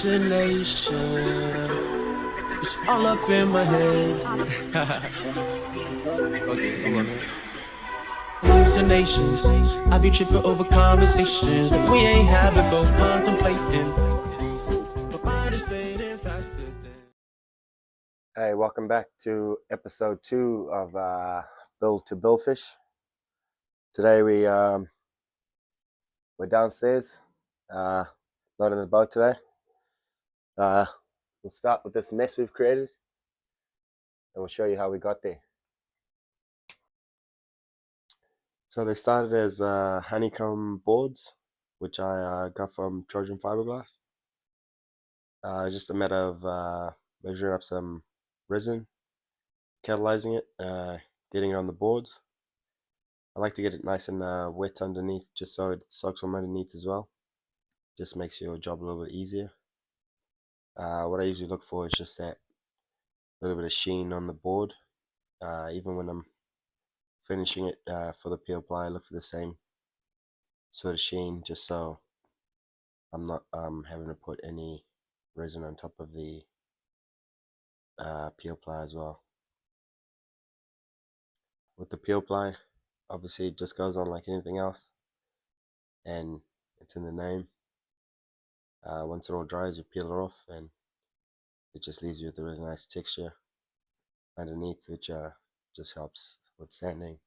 imagination. It's all up in my head. Okay, hold on. Hallucinations. I be tripping over conversations that we ain't had before, contemplating. My mind is fading faster than. Hey, welcome back to episode 2 of Bill to Billfish. Today we're downstairs, not in the boat today. We'll start with this mess we've created, and we'll show you how we got there. So they started as honeycomb boards, which I got from Trojan Fiberglass. Just a matter of measuring up some resin, catalyzing it, getting it on the boards. I like to get it nice and wet underneath, just so it soaks from underneath as well. Just makes your job a little bit easier. What I usually look for is just that little bit of sheen on the board. Even when I'm finishing it for the peel ply, I look for the same sort of sheen, just so I'm not having to put any resin on top of the peel ply as well. With the peel ply, obviously it just goes on like anything else, and it's in the name. Once it all dries, you peel it off, and it just leaves you with a really nice texture underneath, which just helps with sanding.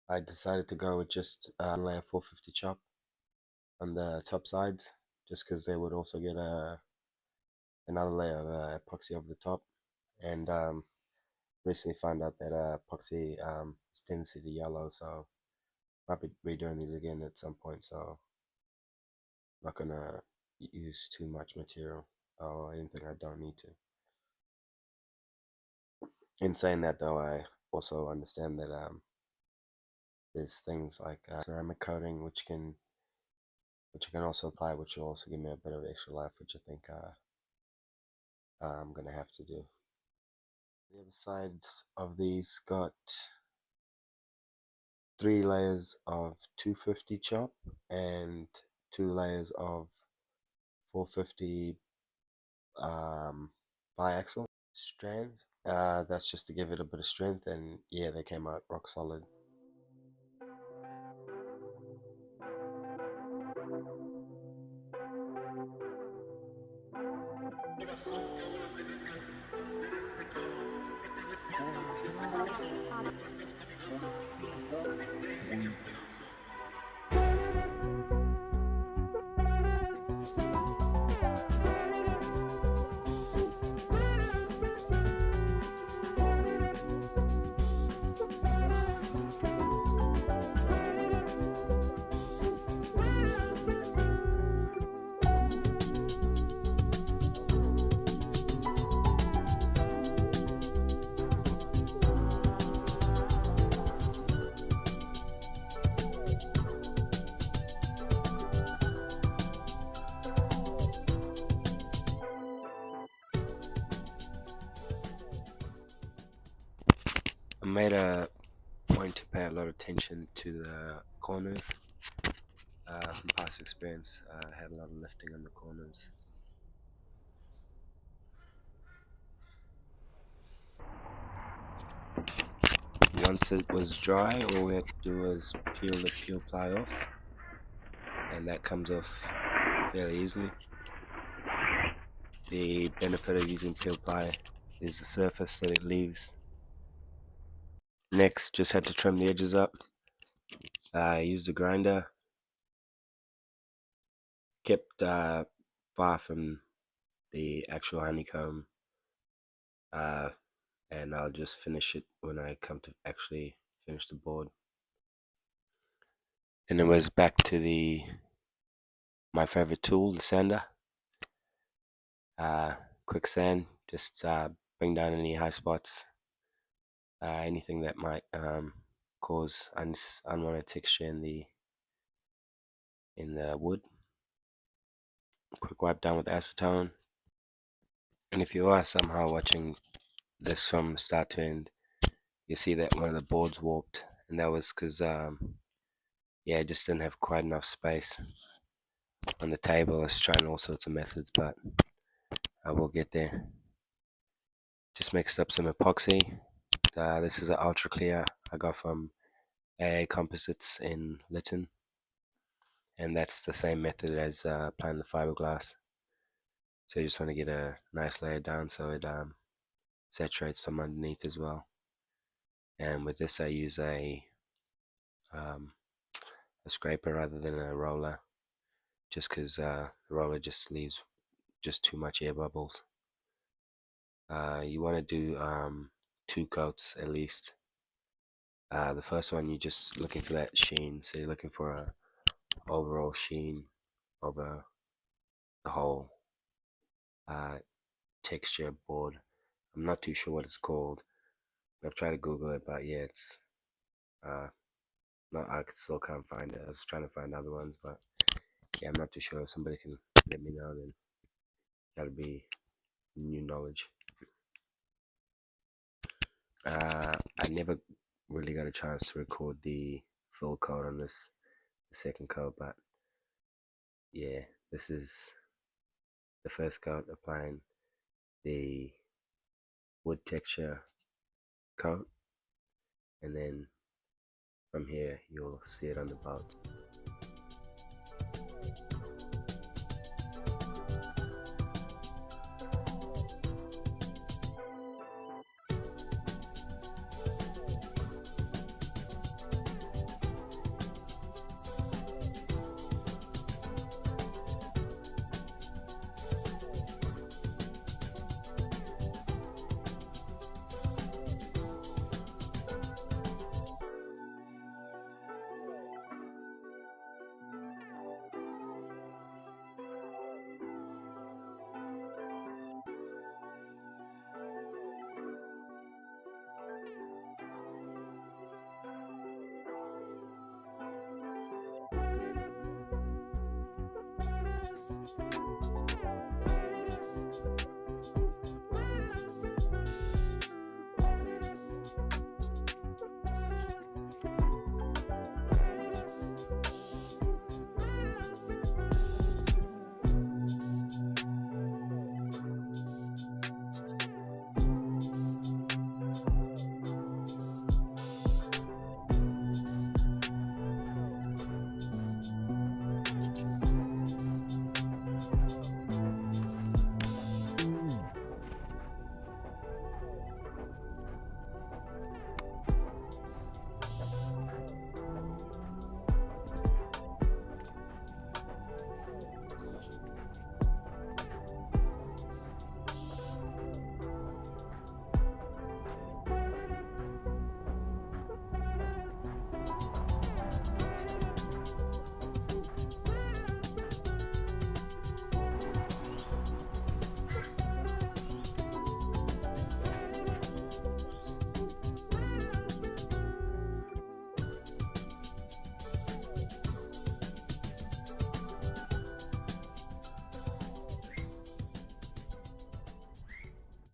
I decided to go with just a layer 450 chop on the top sides, just because they would also get another layer of epoxy over the top. And recently found out that epoxy has tendency to yellow, so I'll be redoing these again at some point, so I'm not gonna use too much material or anything I don't need to. In saying that though, I also understand that there's things like ceramic coating which you can also apply, which will also give me a bit of extra life, which I think I'm gonna have to do. The other sides of these got 3 layers of 250 chop and 2 layers of 450 biaxial strand. That's just to give it a bit of strength, and yeah, they came out rock solid. I made a point to pay a lot of attention to the corners. From past experience, I had a lot of lifting on the corners. Once it was dry, all we had to do was peel the peel ply off, and that comes off fairly easily. The benefit of using peel ply is the surface that it leaves. Next, just had to trim the edges up. I used a grinder, kept far from the actual honeycomb, and I'll just finish it when I come to actually finish the board. Then it was back to my favorite tool, the sander. Quick sand, just bring down any high spots, anything that might cause unwanted texture in the wood. Quick wipe down with acetone. And if you are somehow watching this from start to end, you see that one of the boards warped, and that was because yeah, I just didn't have quite enough space. on the table. I was trying all sorts of methods, but I will get there. Just mixed up some epoxy. This is an ultra clear I got from AA Composites in Lytton, and that's the same method as applying the fiberglass. So you just want to get a nice layer down so it saturates from underneath as well. And with this I use a scraper rather than a roller, just because the roller just leaves just too much air bubbles. You want to do 2 coats at least. The first one, you're just looking for that sheen, so you're looking for a overall sheen over the whole texture board. I'm not too sure what it's called. I've tried to Google it, but yeah, it's I still can't find it. I was trying to find other ones, but yeah, I'm not too sure. If somebody can let me know, then that'll be new knowledge. I never really got a chance to record the full coat on this, the second coat, but yeah, this is the first coat, applying the wood texture coat, and then from here you'll see it on the boat.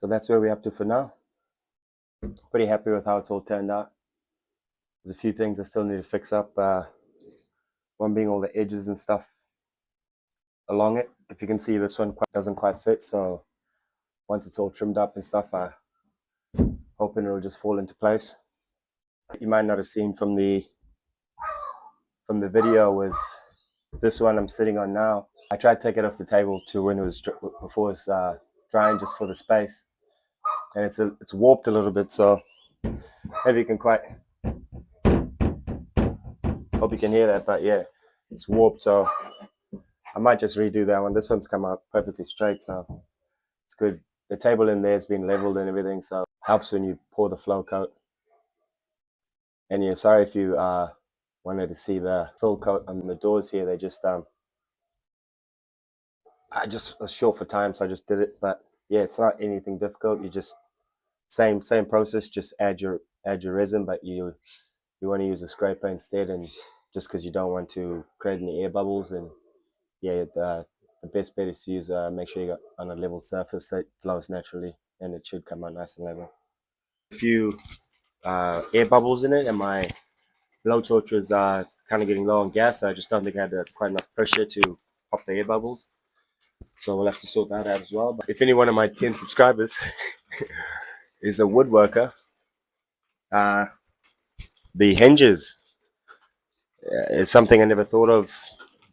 So that's where we're up to for now. Pretty happy with how it's all turned out. There's a few things I still need to fix up. One being all the edges and stuff along it. If you can see, this one doesn't quite fit, so once it's all trimmed up and stuff, I'm hoping it'll just fall into place. You might not have seen from the video was this one I'm sitting on now. I tried to take it off the table to when it was before it was drying, just for the space, and it's warped a little bit, so maybe you can quite hope you can hear that, but yeah, it's warped, so I might just redo that one. This one's come out perfectly straight, so it's good. The table in there has been leveled and everything, so it helps when you pour the flow coat. And yeah, sorry if you wanted to see the fill coat on the doors here. They just I just was short for time, so I just did it. But yeah, it's not anything difficult. You just same process. Just add your resin, but you want to use a scraper instead, and just because you don't want to create any air bubbles. And yeah, the best bet is to use make sure you got on a level surface so it flows naturally, and it should come out nice and level. A few air bubbles in it, and my blowtorch was kind of getting low on gas, so I just don't think I had quite enough pressure to pop the air bubbles. So we'll have to sort that out as well. But if any one of my 10 subscribers is a woodworker, the hinges is something I never thought of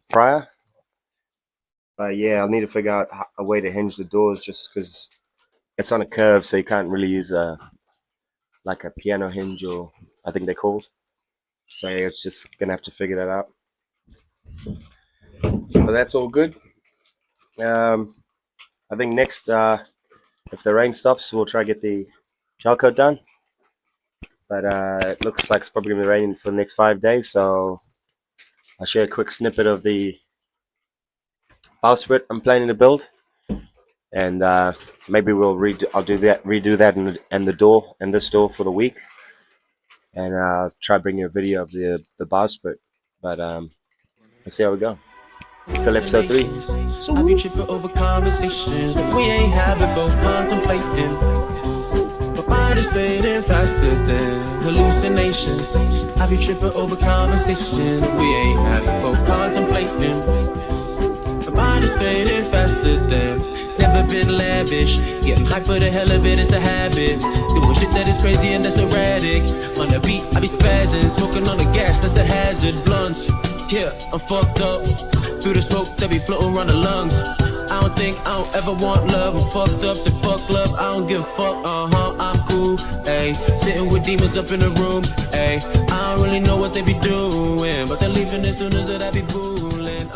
prior. But yeah, I'll need to figure out a way to hinge the doors, just because it's on a curve, so you can't really use like a piano hinge, or I think they're called. So yeah, it's just gonna have to figure that out. But that's all good. I think next, if the rain stops, we'll try to get the gel coat done. But it looks like it's probably gonna be raining for the next 5 days, so I'll share a quick snippet of the bowsprit I'm planning to build, and maybe we'll redo that and the door and this door for the week, and try bring you a video of the bowsprit. But let's see how we go. Till episode 3. I be tripping over conversations that we ain't had before, contemplating. My mind is fading faster than hallucinations. I be tripping over conversations that we ain't had before, contemplating. My mind is fading faster than, never been lavish. Getting high for the hell of it, it's a habit. Doing shit that is crazy and that's erratic. On the beat, I be spazzing, smoking on the gas, that's a hazard. Blunts, yeah, I'm fucked up. Feel the smoke that be floating around the lungs. I don't think I don't ever want love. I'm fucked up, say fuck love, I don't give a fuck. I'm cool, ayy. Sitting with demons up in the room, ayy. I don't really know what they be doing, but they're leaving as soon as that I be booling.